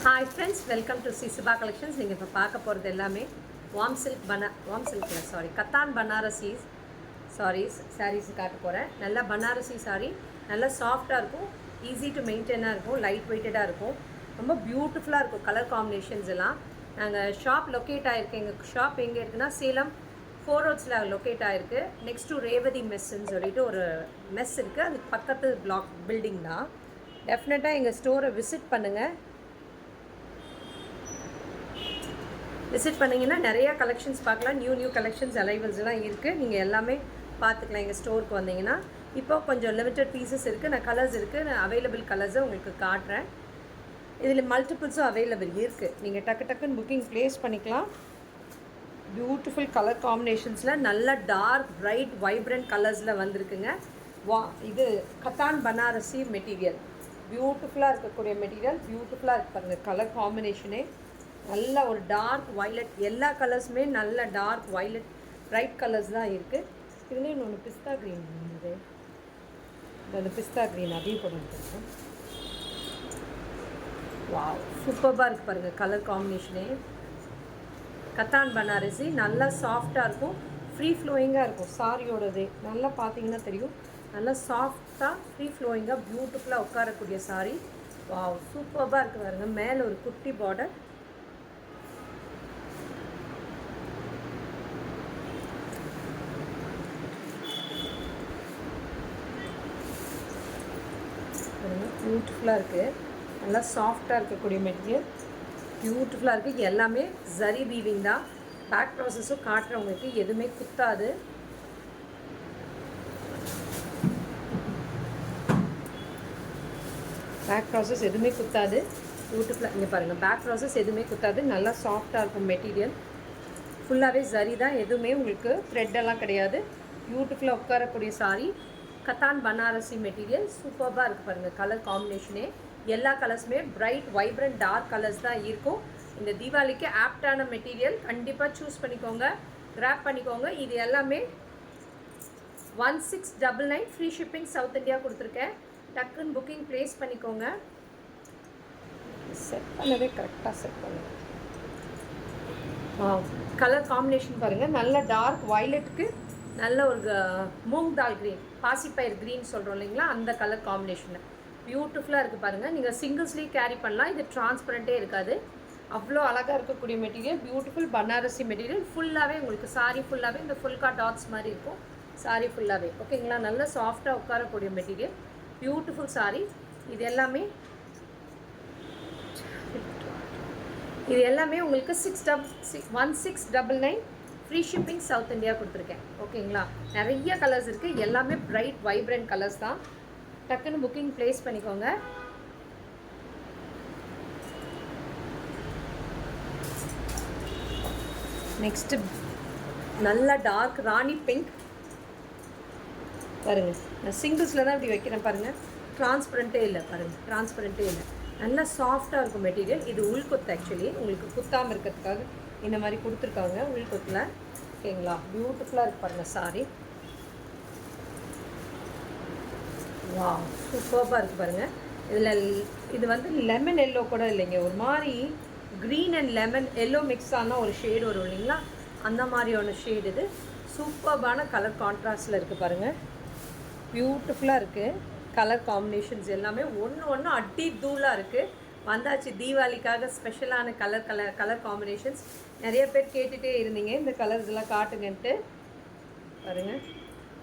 Hi friends, welcome to Sisiba Collections. நீங்கள் இப்போ பார்க்க போகிறது எல்லாமே கத்தான் பனாரசி சாரீஸ் காட்ட போகிறேன். நல்லா பனாரசி சாரீ, நல்லா சாஃப்டாக இருக்கும், ஈஸி டு மெயின்டைனாக இருக்கும், லைட் வெயிட்டடாக இருக்கும், ரொம்ப பியூட்டிஃபுல்லாக இருக்கும். கலர் காம்பினேஷன்ஸ் எல்லாம் நாங்கள் ஷாப் லொக்கேட் ஆகிருக்கு. எங்கள் ஷாப் எங்கே இருக்குன்னா சேலம் 4 ரோட்ஸில் லொக்கேட் ஆகிருக்கு. நெக்ஸ்ட் டு ரேவதி மெஸ்ன்னு சொல்லிட்டு ஒரு மெஸ் இருக்குது. அதுக்கு பக்கத்து பிளாக் பில்டிங் தான். டெஃபினட்டாக எங்கள் ஸ்டோரை விசிட் பண்ணுங்கள். விசிட் பண்ணிங்கன்னா நிறையா கலெக்ஷன்ஸ் பார்க்கலாம். நியூ கலெக்ஷன்ஸ் அரைவல்ஸ்லாம் இருக்குது. நீங்கள் எல்லாமே பார்த்துக்கலாம் எங்கள் ஸ்டோருக்கு வந்தீங்கன்னா. இப்போ கொஞ்சம் லிமிட்டட் பீசஸ் இருக்குது. நான் கலர்ஸ் இருக்குது, நான் அவைலபிள் கலர்ஸை உங்களுக்கு காட்டுறேன். இதில் மல்டிபிள்ஸும் அவைலபிள் இருக்குது. நீங்கள் டக்குன்னு புக்கிங் ப்ளேஸ் பண்ணிக்கலாம். பியூட்டிஃபுல் கலர் காம்பினேஷன்ஸில் நல்ல டார்க் பிரைட் வைப்ரண்ட் கலர்ஸில் வந்திருக்குங்க. இது கத்தான் பனாரசி மெட்டீரியல், பியூட்டிஃபுல்லாக இருக்கக்கூடிய மெட்டீரியல், பியூட்டிஃபுல்லாக இருக்கு பாருங்கள். கலர் காம்பினேஷனே நல்ல ஒரு டார்க் வைலட், எல்லா கலர்ஸுமே நல்ல டார்க் வைலட் பிரைட் கலர்ஸ் தான் இருக்குது. இதுலேயே இன்னொன்று பிஸ்தா க்ரீன் இருந்தது, அந்த பிஸ்தா க்ரீன் அதையும் போட்டு வாவ் சூப்பராக இருக்குது பாருங்கள். கலர் காம்பினேஷனே கத்தான் பனாரசி நல்லா சாஃப்டாக இருக்கும், ஃப்ரீ ஃப்ளோயிங்காக இருக்கும். சாரியோடது நல்லா பார்த்தீங்கன்னா தெரியும், நல்லா சாஃப்டாக ஃப்ரீ ஃப்ளோயிங்காக பியூட்டிஃபுல்லாக உட்காரக்கூடிய சாரீ. வாவ் சூப்பராக இருக்குது பாருங்கள். மேலே ஒரு குட்டி பார்டர், பியூட்டிஃபுல்லாக இருக்குது, நல்லா சாஃப்டாக இருக்கக்கூடிய மெட்டீரியல், பியூட்டிஃபுல்லாக இருக்குது. எல்லாமே ஜரி வீவிங் தான். பேக் ப்ராசஸும் காட்டுறவங்களுக்கு எதுவுமே குத்தாது. பேக் ப்ராசஸ் எதுவுமே குத்தாது. பியூட்டிஃபுல்லாக இங்கே பாருங்கள், பேக் ப்ராசஸ் எதுவுமே குத்தாது. நல்லா சாஃப்டாக இருக்கும் மெட்டீரியல். ஃபுல்லாகவே ஜரி தான், எதுவுமே உங்களுக்கு த்ரெட்டெல்லாம் கிடையாது. பியூட்டிஃபுல்லாக உட்காரக்கூடிய சாரீ. கத்தான் பனாரசி மெட்டீரியல் சூப்பராக இருக்குது பாருங்கள். கலர் காம்பினேஷனே எல்லா கலர்ஸுமே பிரைட் வைப்ரண்ட் டார்க் கலர்ஸ் தான் இருக்கும். இந்த தீபாவளிக்கு ஆப்டான மெட்டீரியல், கண்டிப்பாக சூஸ் பண்ணிக்கோங்க, கிராப் பண்ணிக்கோங்க. இது எல்லாமே 1699 ஃப்ரீ ஷிப்பிங் சவுத் இந்தியா கொடுத்துருக்கேன். டக்குன்னு புக்கிங் ப்ளேஸ் பண்ணிக்கோங்க. செட் பண்ணவே கரெக்டாக செட் பண்ணுங்க. கலர் காம்பினேஷன் பாருங்கள், நல்ல டார்க் வைலட்டுக்கு நல்ல ஒரு மூங் தால் க்ரீன், பாசிப்பயிர் க்ரீன் சொல்கிறோம் இல்லைங்களா, அந்த கலர் காம்பினேஷனில் பியூட்டிஃபுல்லாக இருக்குது பாருங்கள். நீங்கள் சிங்கிள் ஸ்லீவ் கேரி பண்ணலாம். இது டிரான்ஸ்பரண்ட்டே இருக்காது, அவ்வளோ அழகாக இருக்கக்கூடிய மெட்டீரியல். Beautiful Banarasi material. ஃபுல்லாகவே உங்களுக்கு சாரீ ஃபுல்லாகவே இந்த ஃபுல்கா டாட்ஸ் மாதிரி இருக்கும் சாரீ ஃபுல்லாகவே. ஓகேங்களா, நல்ல சாஃப்டாக உட்காரக்கூடிய மெட்டீரியல், பியூட்டிஃபுல் சாரீ. இது எல்லாமே உங்களுக்கு 1699 ஃப்ரீ ஷிப்பிங் சவுத் இந்தியா கொடுத்துருக்கேன். ஓகேங்களா, நிறைய கலர்ஸ் இருக்குது, எல்லாமே பிரைட் வைப்ரண்ட் கலர்ஸ் தான். டக்குன்னு புக்கிங் ப்ளேஸ் பண்ணிக்கோங்க. நெக்ஸ்ட்டு நல்ல டார்க் ராணி பிங்க் பாருங்கள். நான் சிங்கிள்ஸில் தான் இப்படி வைக்கிறேன் பாருங்கள். டிரான்ஸ்பரண்ட்டே இல்லை பாருங்கள், டிரான்ஸ்பரண்ட்டே இல்லை. நல்லா சாஃப்டாக இருக்கும் மெட்டீரியல். இது உள்கொத்து, ஆக்சுவலி உங்களுக்கு குத்தாமல் இருக்கிறதுக்காக இந்த மாதிரி கொடுத்துருக்காங்க உள்கொத்தில். ஓகேங்களா, பியூட்டிஃபுல்லாக இருக்கு பாருங்கள் சாரி. வா சூப்பராக இருக்குது பாருங்கள். இதில் இது வந்து லெமன் எல்லோ கூட இல்லைங்க, ஒரு மாதிரி green and lemon yellow mix ஆனால் ஒரு ஷேடு வரும் இல்லைங்களா, அந்த மாதிரியான ஷேடு. இது சூப்பரான கலர் கான்ட்ராஸ்டில் இருக்குது பாருங்கள். பியூட்டிஃபுல்லாக இருக்குது. கலர் காம்பினேஷன்ஸ் எல்லாமே ஒன்று அடி தூளாக இருக்குது. வந்தாச்சு தீபாவளிக்காக ஸ்பெஷலான கலர் காம்பினேஷன்ஸ். நிறைய பேர் கேட்டுகிட்டே இருந்தீங்க இந்த கலர்ஸ் எல்லாம் காட்டுங்கன்ட்டு. பாருங்கள்,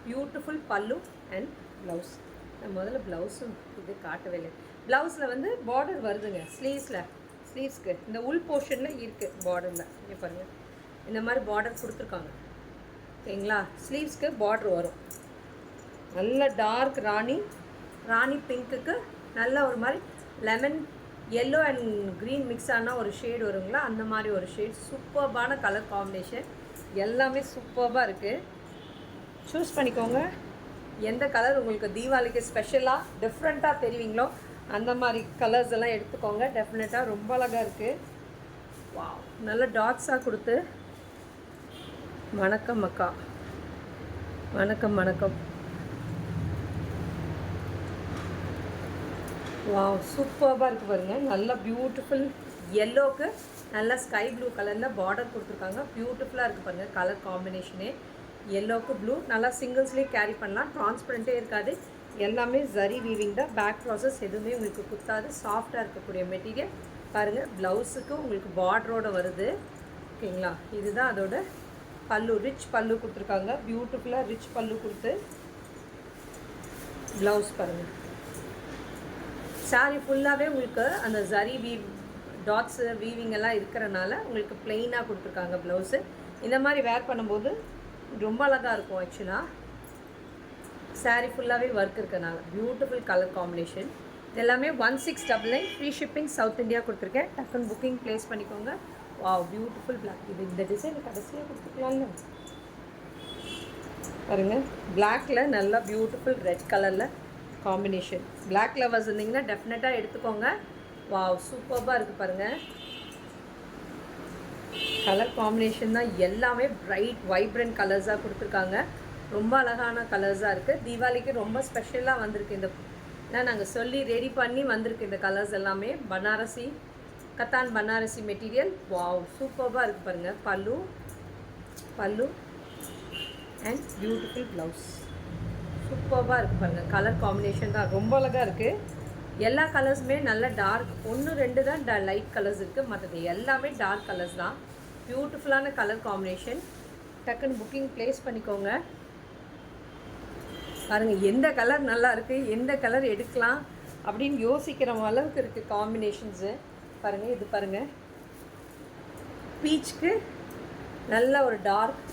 பியூட்டிஃபுல் பல்லு அண்ட் ப்ளவுஸ். நான் முதல்ல ப்ளவுஸும் இது காட்டவே இல்லை. ப்ளவுஸில் வந்து பார்டர் வருதுங்க, ஸ்லீவ்ஸ்க்கு இந்த உள் போர்ஷனில் இருக்குது பார்டரில். இங்கே பாருங்கள், இந்த மாதிரி பார்டர் கொடுத்துருக்காங்க. ஓகேங்களா, ஸ்லீவ்ஸ்க்கு பார்டர் வரும். நல்ல டார்க் ராணி பிங்க்குக்கு நல்ல ஒரு மாதிரி lemon yellow and green mix ஆனால் ஒரு ஷேடு வருங்களா, அந்த மாதிரி ஒரு ஷேட். சூப்பர்பான கலர் காம்பினேஷன், எல்லாமே சூப்பராக இருக்குது. சூஸ் பண்ணிக்கோங்க எந்த கலர் உங்களுக்கு தீபாவளிக்கு ஸ்பெஷலாக டிஃப்ரெண்ட்டாக தெரிவிங்களோ அந்த மாதிரி கலர்ஸ் எல்லாம் எடுத்துக்கோங்க. டெஃபினட்டாக ரொம்ப அழகாக இருக்குது. வாவ், நல்ல டாட்ஸாக கொடுத்து. வணக்கம் அக்கா, வணக்கம். வாவ் சூப்பராக இருக்குது பாருங்கள். நல்ல பியூட்டிஃபுல் எல்லோக்கு நல்லா ஸ்கை ப்ளூ கலரில் பார்டர் கொடுத்துருக்காங்க. பியூட்டிஃபுல்லாக இருக்குது பாருங்கள் கலர் காம்பினேஷனே. எல்லோக்கு ப்ளூ நல்லா சிங்கிள்ஸ்லேயே கேரி பண்ணலாம். ட்ரான்ஸ்பரண்ட்டே இருக்காது. எல்லாமே ஜரி வீவிங் தான். பேக் ப்ராசஸ் எதுவுமே உங்களுக்கு குத்தாது. சாஃப்டாக இருக்கக்கூடிய மெட்டீரியல் பாருங்கள். ப்ளவுஸுக்கு உங்களுக்கு பார்டரோடு வருது. ஓகேங்களா? இதுதான் அதோட பல்லு. ரிச் பல்லு கொடுத்துருக்காங்க. பியூட்டிஃபுல்லாக ரிச் பல்லு கொடுத்து ப்ளவுஸ் பாருங்கள். சாரீ ஃபுல்லாகவே உங்களுக்கு அந்த ஜரி டாட்ஸு வீவிங் எல்லாம் இருக்கிறனால உங்களுக்கு ப்ளெயினாக கொடுத்துருக்காங்க ப்ளவுஸு. இந்த மாதிரி வேர் பண்ணும்போது ரொம்ப அழகாக இருக்கும். ஆக்சுவலாக சாரீ ஃபுல்லாகவே ஒர்க் இருக்கிறனால பியூட்டிஃபுல் கலர் காம்பினேஷன். எல்லாமே 1699 ஃப்ரீ ஷிப்பிங் சவுத் இந்தியா கொடுத்துருக்கேன். டக்குன்னு புக்கிங் ப்ளேஸ் பண்ணிக்கோங்க. Wow beautiful black. இது இந்த டிசைன் கடைசியாக கொடுத்துக்கலாம்ல பாருங்கள். பிளாக்கில் நல்லா பியூட்டிஃபுல் ரெட் கலரில் காம்பினேஷன். பிளாக் லவர்ஸ் இருந்தீங்கன்னா டெஃபினட்டாக எடுத்துக்கோங்க. வாவ் சூப்பராக இருக்குது பாருங்கள். கலர் காம்பினேஷன் தான் எல்லாமே பிரைட் வைப்ரண்ட் கலர்ஸாக கொடுத்துருக்காங்க. ரொம்ப அழகான கலர்ஸாக இருக்குது. தீபாவளிக்கு ரொம்ப ஸ்பெஷலாக வந்திருக்கு. இந்த நாங்கள் சொல்லி ரெடி பண்ணி வந்திருக்கு இந்த கலர்ஸ் எல்லாமே. பனாரசி கத்தான் பனாரசி மெட்டீரியல். வாவ் சூப்பராக இருக்குது பாருங்கள். பல்லு அண்ட் பியூட்டிஃபுல் ப்ளவுஸ். சூப்பராக இருக்குது பாருங்கள். கலர் காம்பினேஷன் தான் ரொம்ப அழகாக இருக்குது. எல்லா கலர்ஸுமே நல்ல டார்க். 1-2 தான் லைட் கலர்ஸ் இருக்குது. மற்றது எல்லாமே டார்க் கலர்ஸ் தான். பியூட்டிஃபுல்லான கலர் காம்பினேஷன். டக்குன்னு புக்கிங் ப்ளேஸ் பண்ணிக்கோங்க. பாருங்கள் எந்த கலர் நல்லா இருக்குது, எந்த கலர் எடுக்கலாம் அப்படின்னு யோசிக்கிற அளவுக்கு இருக்குது காம்பினேஷன்ஸு. பாருங்கள் இது பாருங்கள். பீச்சுக்கு நல்ல ஒரு டார்க்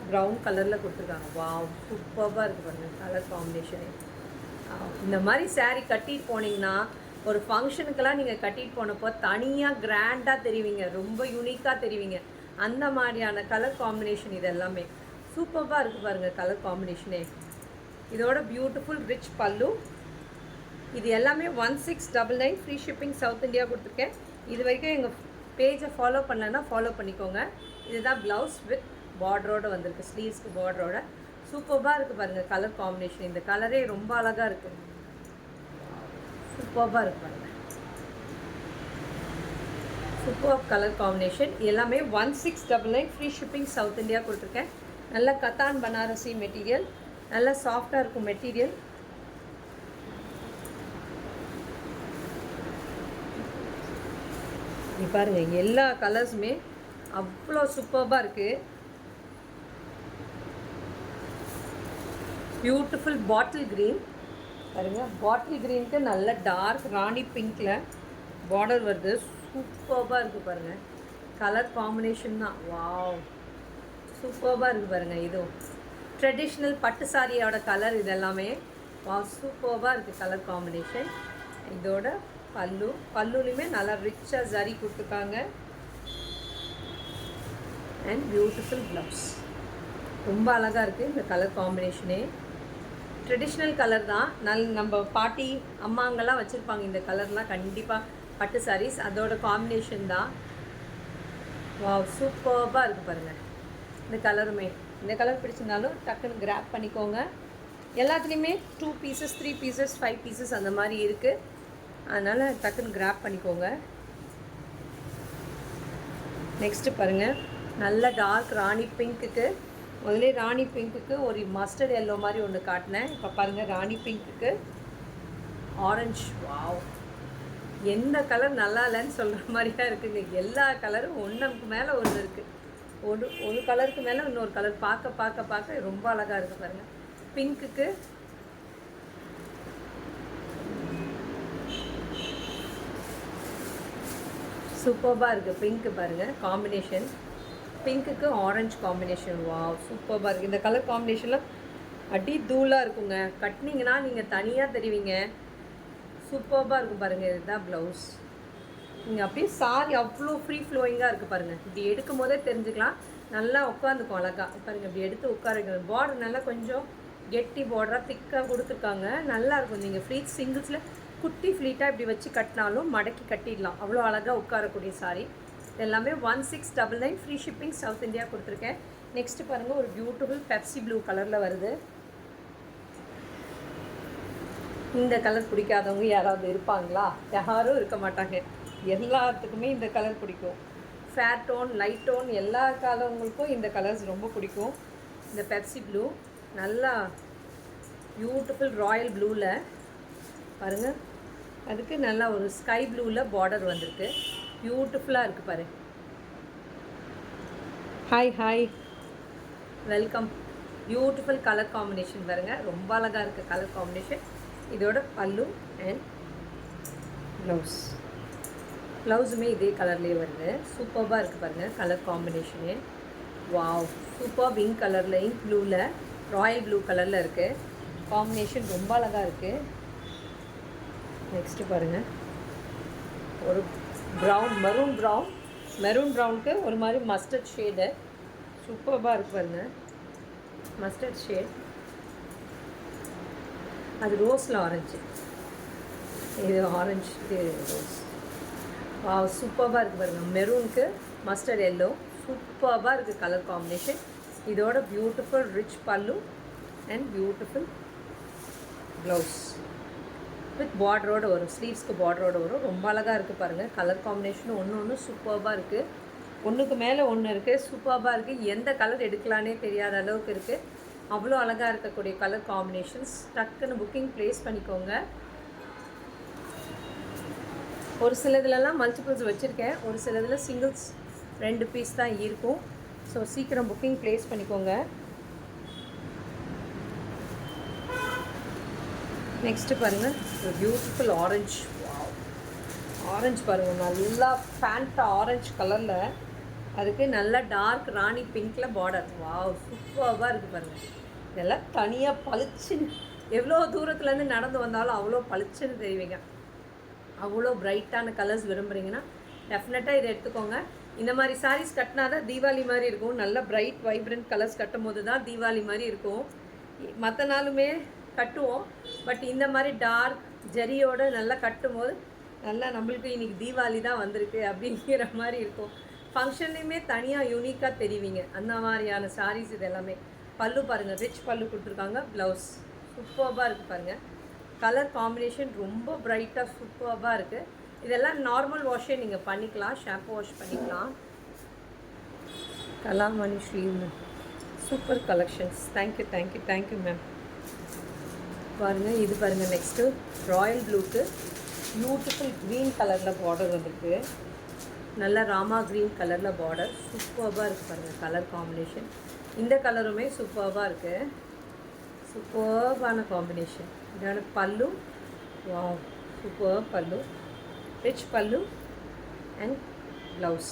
ப்ரௌன் கலரில் கொடுத்துருக்காங்க. வாவ் சூப்பராக இருக்குது பாருங்கள் கலர் காம்பினேஷனு. இந்த மாதிரி சாரீ கட்டிட்டு போனீங்கன்னா ஒரு ஃபங்க்ஷனுக்கெல்லாம் நீங்கள் கட்டிட்டு போனப்போ தனியாக கிராண்டாக தெரிவிங்க. ரொம்ப யூனிக்காக தெரிவிங்க. அந்த மாதிரியான கலர் காம்பினேஷன் இது எல்லாமே சூப்பராக இருக்குது பாருங்கள் கலர் காம்பினேஷனே. இதோட பியூட்டிஃபுல் ரிச் பல்லு. இது எல்லாமே 1699 ஃப்ரீ ஷிப்பிங் சவுத் இந்தியா கொடுத்துருக்கேன். இது வரைக்கும் எங்கள் பேஜை ஃபாலோ பண்ணலன்னா ஃபாலோ பண்ணிக்கோங்க. இதுதான் ப்ளவுஸ் வித் பார்டரோடு வந்திருக்கு. ஸ்லீவ்ஸ்க்கு பார்டரோட சூப்பராக இருக்குது பாருங்கள் கலர் காம்பினேஷன். இந்த கலரே ரொம்ப அழகாக இருக்குது. சூப்பராக இருக்குது பாருங்கள். Super colour combination. எல்லாமே 1699 ஃப்ரீ ஷிப்பிங் சவுத் இந்தியா கொடுத்துருக்கேன். நல்ல கத்தான் பனாரசி மெட்டீரியல். நல்லா சாஃப்டாக இருக்கும் மெட்டீரியல். நீ பாருங்கள் எல்லா கலர்ஸுமே அவ்வளோ சூப்பராக இருக்குது. பியூட்டிஃபுல் பாட்டில் க்ரீன் பாருங்கள். பாட்டில் க்ரீனுக்கு நல்ல டார்க் ராணி பிங்க்கில் பார்டர் வருது. சூப்பராக இருக்குது பாருங்கள். கலர் காம்பினேஷன் தான். வாவ் சூப்பராக இருக்குது பாருங்கள். இதுவும் ட்ரெடிஷ்னல் பட்டு சாரியோட கலர். இதெல்லாமே வாவ் சூப்பராக இருக்குது கலர் காம்பினேஷன். இதோட பல்லுலையுமே நல்லா ரிச்சாக ஜரி கொடுத்துருக்காங்க. And beautiful blouse. ரொம்ப அழகாக இருக்குது இந்த கலர் காம்பினேஷனே. ட்ரெடிஷ்னல் கலர் தான். நம்ம பாட்டி அம்மாங்கெல்லாம் வச்சுருப்பாங்க இந்த கலர்லாம் கண்டிப்பாக பட்டு சாரீஸ். அதோட காம்பினேஷன் தான். வாவ் சூப்பராக இருக்குது பாருங்கள் இந்த கலருமே. இந்த கலர் பிடிச்சிருந்தாலும் டக்குன்னு கிராப் பண்ணிக்கோங்க. எல்லாத்துலேயுமே 2 பீசஸ் 3 பீசஸ் 5 பீசஸ் அந்த மாதிரி இருக்குது. அதனால் டக்குன்னு கிராப் பண்ணிக்கோங்க. நெக்ஸ்ட்டு பாருங்கள் நல்ல டார்க் ராணி பிங்க்குக்கு. முதலே ராணி பிங்க்குக்கு ஒரு மஸ்டர்ட் எல்லோ மாதிரி ஒன்று காட்டினேன். இப்போ பாருங்கள் ராணி பிங்க்குக்கு ஆரஞ்சு. வாவ் எந்த கலர் நல்லா இல்லைன்னு சொல்கிற மாதிரியா இருக்குங்க. எல்லா கலரும் ஒன்றுக்கு மேலே ஒன்று இருக்குது. ஒரு கலருக்கு மேலே இன்னொரு கலர் பார்க்க ரொம்ப அழகாக இருக்குது பாருங்கள். பிங்க்குக்கு சூப்பராக இருக்குது. பிங்க்கு பாருங்கள் காம்பினேஷன். பிங்க்குக்கு ஆரஞ்சு காம்பினேஷன். வாவ் சூப்பராக இருக்குது. இந்த கலர் காம்பினேஷனில் அடி தூளாக இருக்குங்க. கட்டினீங்கன்னா நீங்கள் தனியாக தெரிவிங்க. சூப்பராக இருக்கும் பாருங்கள். இதுதான் ப்ளவுஸ். நீங்கள் அப்படியே சாரி அவ்வளோ ஃப்ரீ ஃப்ளோயிங்காக இருக்குது பாருங்கள். இப்படி எடுக்கும் போதே தெரிஞ்சுக்கலாம். நல்லா உட்காந்துக்கும் அழகாக பாருங்கள். இப்படி எடுத்து உட்கார வைக்கணும். பார்டர் நல்லா கொஞ்சம் கெட்டி பார்டராக திக்காக கொடுத்துருக்காங்க. நல்லாயிருக்கும். நீங்கள் ஃப்ளீட் சிங்கிள்ஸில் குட்டி ஃப்ளீட்டாக இப்படி வச்சு கட்டினாலும் மடக்கி கட்டிடலாம். அவ்வளோ அழகாக உட்காரக்கூடிய சாரி. எல்லாமே 1699 ஃப்ரீ ஷிப்பிங் சவுத் இந்தியா கொடுத்துருக்கேன். நெக்ஸ்ட்டு பாருங்கள் ஒரு பியூட்டிஃபுல் பெப்சி ப்ளூ கலரில் வருது. இந்த கலர் பிடிக்காதவங்க யாராவது இருப்பாங்களா? யாரும் இருக்க மாட்டாங்க. எல்லாத்துக்குமே இந்த கலர் பிடிக்கும். ஃபேர் டோன், லைட் டோன் எல்லா கலருங்களுக்கும் இந்த கலர்ஸ் ரொம்ப பிடிக்கும். இந்த பெப்சி ப்ளூ நல்லா பியூட்டிஃபுல் ராயல் ப்ளூவில் பாருங்கள், அதுக்கு நல்லா ஒரு ஸ்கை ப்ளூவில் பார்டர் வந்திருக்கு. பியூட்டிஃபுல்லாக இருக்குது பாரு. Hi hi, welcome. Beautiful colour combination பாருங்கள், ரொம்ப அழகாக இருக்குது கலர் காம்பினேஷன். இதோட பல்லு அண்ட் ப்ளவுஸுமே இதே கலர்லேயே வருது. சூப்பராக இருக்குது பாருங்கள் colour combination. Wow, super. Ink கலரில், இங்க் ப்ளூவில் ராயல் ப்ளூ கலரில் இருக்குது. காம்பினேஷன் ரொம்ப அழகாக இருக்குது. நெக்ஸ்ட்டு பாருங்கள், ஒரு ப்ரௌன், மெரூன் ப்ரௌனுக்கு ஒரு மாதிரி மஸ்டர்ட் ஷேடு. சூப்பராக இருக்குது பாருங்கள், மஸ்டர்ட் ஷேட். அது ரோஸில் ஆரஞ்சு, இது ஆரஞ்சு, இது ரோஸ். சூப்பராக இருக்குது பாருங்கள். மெரூனுக்கு மஸ்டர்ட் எல்லோ, சூப்பராக இருக்குது கலர் காம்பினேஷன். இதோட beautiful rich pallu and beautiful blouse with பார்டரோடு வரும், ஸ்லீவ்ஸ்க்கு பார்டரோடு வரும். ரொம்ப அழகாக இருக்குது பாருங்கள். கலர் காம்பினேஷனும் ஒன்று சூப்பராக இருக்குது. ஒன்றுக்கு மேலே ஒன்று இருக்குது, சூப்பராக இருக்குது. எந்த கலர் எடுக்கலான்னே தெரியாத அளவுக்கு இருக்குது. அவ்வளோ அழகாக இருக்கக்கூடிய கலர் காம்பினேஷன்ஸ். டக்குன்னு புக்கிங் ப்ளேஸ் பண்ணிக்கோங்க. ஒரு சிலதுலலாம் மல்டிபிள்ஸ் வச்சுருக்கேன், ஒரு சிலதில் சிங்கிள்ஸ் 2 பீஸ் தான் இருக்கும். ஸோ சீக்கிரம் புக்கிங் ப்ளேஸ் பண்ணிக்கோங்க. நெக்ஸ்ட்டு பாருங்கள், ஒரு பியூட்டிஃபுல் ஆரஞ்ச். ஆரஞ்சு பாருங்கள், நல்லா ஃபேண்டா ஆரஞ்சு கலரில், அதுக்கு நல்லா டார்க் ராணி பிங்க்கில் பார்டர். சூப்பராக இருக்குது பாருங்கள். இதெல்லாம் தனியாக பளிச்சுன்னு, எவ்வளோ தூரத்துலேருந்து நடந்து வந்தாலும் அவ்வளோ பளிச்சுன்னு தெரிவிங்க. அவ்வளோ பிரைட்டான கலர்ஸ் விரும்புகிறீங்கன்னா டெஃபினட்டாக இதை எடுத்துக்கோங்க. இந்த மாதிரி சாரீஸ் கட்டினா தான் தீபாவளி மாதிரி இருக்கும். நல்ல பிரைட் வைப்ரண்ட் கலர்ஸ் கட்டும் போது தான் தீபாவளி மாதிரி இருக்கும். மற்ற நாளுமே கட்டுவோம், பட் இந்த மாதிரி டார்க் ஜரியோடு நல்லா கட்டும் போது நல்லா நம்மளுக்கு இன்றைக்கி தீபாவளி தான் வந்திருக்கு அப்படிங்கிற மாதிரி இருக்கும். ஃபங்க்ஷன்லேயுமே தனியாக யூனிக்காக தெரிவிங்க. அந்த மாதிரியான சாரீஸ் இது எல்லாமே. பல்லு பாருங்கள், ரிச் பல்லு கொடுத்துருக்காங்க. ப்ளவுஸ் சூப்பராக இருக்குது பாருங்கள். கலர் காம்பினேஷன் ரொம்ப பிரைட்டாக சூப்பராக இருக்குது. இதெல்லாம் நார்மல் வாஷே நீங்கள் பண்ணிக்கலாம், ஷாம்பு வாஷ் பண்ணிக்கலாம். Kalamani Sri super collections. Thank you ma'am. பாருங்கள், இது பாருங்கள். நெக்ஸ்ட்டு ராயல் ப்ளூக்கு பியூட்டிஃபுல் க்ரீன் கலரில் பார்டர் வந்துருக்கு. நல்ல ராமா க்ரீன் கலரில் பார்டர். சூப்பராக இருக்குது பாருங்கள் கலர் காம்பினேஷன். இந்த கலருமே சூப்பராக இருக்குது. சூப்பர்பான காம்பினேஷன். இதோட பல்லு, சூப்பர் பல்லு, ரிச் பல்லு அண்ட் ப்ளவுஸ்.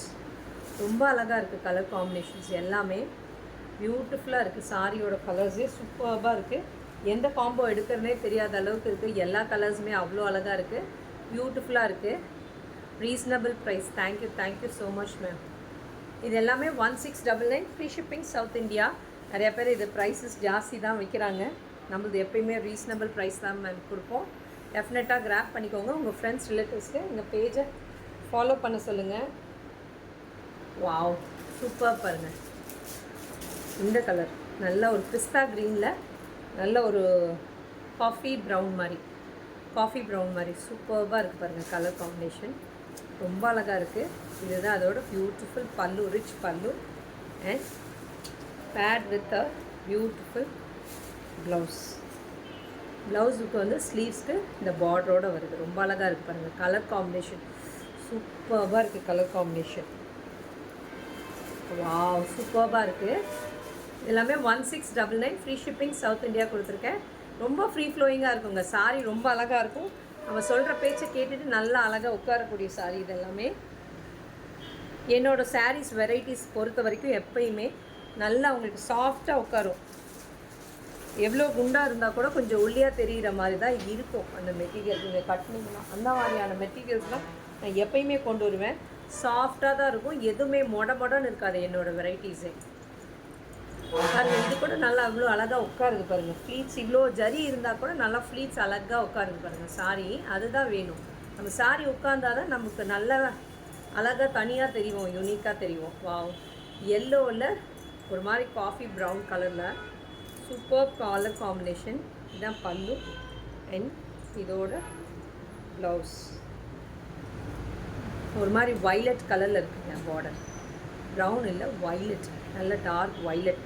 ரொம்ப அழகாக இருக்குது கலர் காம்பினேஷன்ஸ் எல்லாமே. பியூட்டிஃபுல்லாக இருக்குது. சாரியோட கலர்ஸே சூப்பராக இருக்குது. எந்த காம்போ எடுக்கிறனே தெரியாத அளவுக்கு இருக்குது. எல்லா கலர்ஸுமே அவ்வளோ அழகாக இருக்குது, பியூட்டிஃபுல்லாக இருக்குது. Reasonable price. Thank you so much ma'am. இது எல்லாமே 1699 ஃப்ரீ ஷிப்பிங் சவுத் இந்தியா. நிறையா பேர் இது ப்ரைஸஸ் ஜாஸ்தி தான் விற்கிறாங்க. நம்மளது எப்பயுமே ரீசனபிள் ப்ரைஸ் தான் மேம் கொடுப்போம். டெஃபினட்டாக கிராப் பண்ணிக்கோங்க. உங்கள் ஃப்ரெண்ட்ஸ் ரிலேட்டிவ்ஸ்க்கு இந்த பேஜை ஃபாலோ பண்ண சொல்லுங்கள். சூப்பர் பாருங்கள். இந்த கலர் நல்ல ஒரு பிஸ்தா க்ரீனில் நல்ல ஒரு காஃபி ப்ரௌன் மாதிரி சூப்பராக இருக்குது பாருங்கள் கலர் காம்பினேஷன். ரொம்ப அழகாக இருக்குது. இதுதான் அதோட beautiful pallu, rich pallu and pad with a beautiful ப்ளவுஸுக்கு வந்து ஸ்லீவ்ஸ்க்கு இந்த பார்டரோடு வருது. ரொம்ப அழகாக இருக்குது பாருங்கள் கலர் காம்பினேஷன். சூப்பராக இருக்குது கலர் காம்பினேஷன். சூப்பராக இருக்குது. எல்லாமே 1699 ஃப்ரீ ஷிப்பிங் சவுத் இந்தியா கொடுத்துருக்கேன். ரொம்ப ஃப்ரீ ஃப்ளோயிங்காக இருக்குங்க. சாரீ ரொம்ப அழகாக இருக்கும். நம்ம சொல்கிற பேச்சை கேட்டுட்டு நல்லா அழகாக உட்காரக்கூடிய சாரீ. இது எல்லாமே என்னோடய சாரீஸ் வெரைட்டிஸ் பொறுத்த வரைக்கும் எப்பயுமே நல்லா உங்களுக்கு சாஃப்டாக உட்காரும். எவ்வளோ குண்டாக இருந்தால் கூட கொஞ்சம் ஒல்லியாக தெரிகிற மாதிரி தான் இருக்கும் அந்த மெட்டீரியல். நீங்கள் கட்டினீங்கன்னா அந்த மாதிரியான மெட்டீரியல்ஸ்லாம் நான் எப்பயுமே கொண்டு வருவேன். சாஃப்டாக தான் இருக்கும், எதுவுமே மொடன்னு இருக்காது என்னோடய வெரைட்டிஸே. பாருங்கள், இது கூட நல்லா அவ்வளோ அழகாக உட்காருது பாருங்கள். ஃப்ளீட்ஸ் இவ்வளோ ஜரி இருந்தால் கூட நல்லா ஃப்ளீட்ஸ் அழகாக உட்காருது பாருங்கள். சாரி அதுதான் வேணும். நம்ம சாரி உட்கார்ந்தால் தான் நமக்கு நல்லா அழகாக தனியாக தெரியும், யூனிக்காக தெரியும். எல்லோவில் ஒரு மாதிரி காஃபி ப்ரௌன் கலரில் சூப்பர் கலர் காம்பினேஷன். இதுதான் பல்லு அண்ட் இதோட ப்ளவுஸ் ஒரு மாதிரி வைலட் கலரில் இருக்குங்க பார்டர். ப்ரௌன் இல்லை, வைலட், நல்ல டார்க் வைலட்,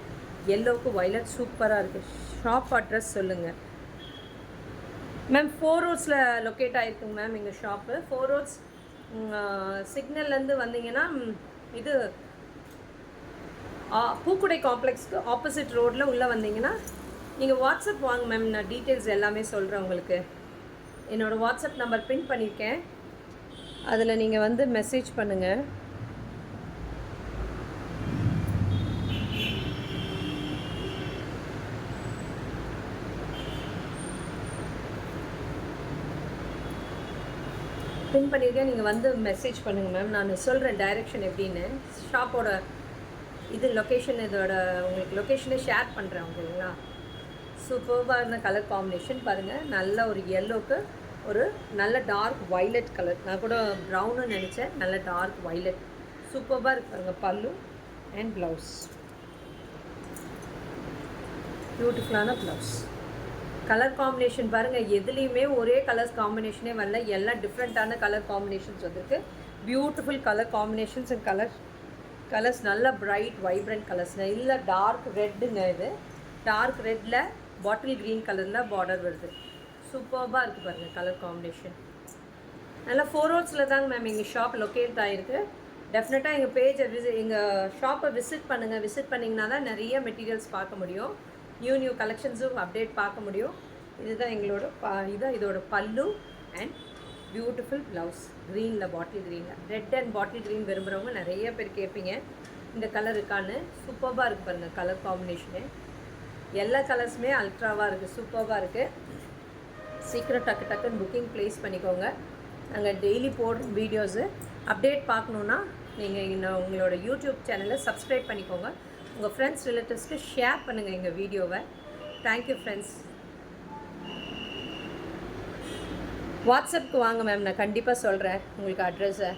எல்லோவுக்கு வைலட் சூப்பராக இருக்குது. ஷாப் அட்ரஸ் சொல்லுங்கள் மேம். 4 ரோட்ஸில் லொக்கேட் ஆகிருக்குங்க மேம் எங்கள் ஷாப்பு. 4 ரோட்ஸ் சிக்னல்லேருந்து வந்தீங்கன்னா இது பூக்குடை காம்ப்ளெக்ஸ்க்கு ஆப்போசிட் ரோட்டில் உள்ளே வந்தீங்கன்னா நீங்கள் வாட்ஸ்அப் வாங்க மேம், நான் டீட்டெயில்ஸ் எல்லாமே சொல்கிறேன் உங்களுக்கு. என்னோடய வாட்ஸ்அப் நம்பர் பின் பண்ணியிருக்கேன், அதில் நீங்கள் வந்து மெசேஜ் பண்ணுங்கள். பின் பண்ணியிருக்கேன், நீங்கள் வந்து மெசேஜ் பண்ணுங்கள் மேம். நான் சொல்கிறேன் டைரெக்ஷன் எப்படின்னு, ஷாப்போட இது லொக்கேஷன், இதோட உங்களுக்கு லொக்கேஷனே ஷேர் பண்ணுறேன் ஓகேங்களா. சூப்பர்பாக இருந்த கலர் காம்பினேஷன் பாருங்கள். நல்ல ஒரு எல்லோவுக்கு ஒரு நல்ல டார்க் வைலட் கலர், நான் கூட ப்ரௌன்னு நினச்சேன், நல்ல டார்க் வைலட் சூப்பர்பாக இருக்கு பாருங்கள். பல்லு அண்ட் ப்ளவுஸ், பியூட்டிஃபுல்லான ப்ளவுஸ். கலர் காம்பினேஷன் பாருங்கள், எதுலேயுமே ஒரே கலர்ஸ் காம்பினேஷனே வரல, எல்லாம் டிஃப்ரெண்ட்டான கலர் காம்பினேஷன்ஸ் வந்துருக்கு. Beautiful colour combinations and colours நல்ல பிரைட் வைப்ரண்ட் கலர்ஸ். இல்லை டார்க் ரெட்டுங்க, இது டார்க் ரெட்டில் பாட்டில் க்ரீன் கலரில் பார்டர் வருது. சூப்பர்பாக இருக்குது பாருங்கள் கலர் காம்பினேஷன். நல்லா 4 ரோட்ஸில் தாங்க மேம் எங்கள் ஷாப் லொக்கேட் ஆகிருக்கு. டெஃபினட்டாக எங்கள் பேஜை எங்கள் ஷாப்பை விசிட் பண்ணுங்கள். விசிட் பண்ணிங்கன்னா தான் நிறைய மெட்டீரியல்ஸ் பார்க்க முடியும், நியூ கலெக்ஷன்ஸும் அப்டேட் பார்க்க முடியும். இதுதான் எங்களோட இதுதான் இதோட பல்லு அண்ட் பியூட்டிஃபுல் ப்ளவுஸ். க்ரீனில் பாட்டில் க்ரீனில் ரெட் அண்ட் பாட்டில் க்ரீன் விரும்புகிறவங்க நிறைய பேர் கேட்பீங்க இந்த கலர் இருக்கான்னு. சூப்பர்பாக இருக்குது பாருங்கள் கலர் காம்பினேஷனு. எல்லா கலர்ஸுமே அல்ட்ராவாக இருக்குது, சூப்பர்பாக இருக்குது. சீக்கிரம் டக்குன்னு புக்கிங் ப்ளேஸ் பண்ணிக்கோங்க. நாங்கள் டெய்லி போடுற வீடியோஸு அப்டேட் பார்க்கணுன்னா நீங்கள் இன்னும் உங்களோட யூடியூப் சேனலை சப்ஸ்கிரைப் பண்ணிக்கோங்க. உங்கள் ஃப்ரெண்ட்ஸ் ரிலேட்டிவ்ஸ்க்கு ஷேர் பண்ணுங்கள் எங்கள் வீடியோவை. Thank you friends. வாட்ஸ்அப்புக்கு வாங்க மேம், நான் கண்டிப்பாக சொல்கிறேன் உங்களுக்கு அட்ரெஸ்ஸை.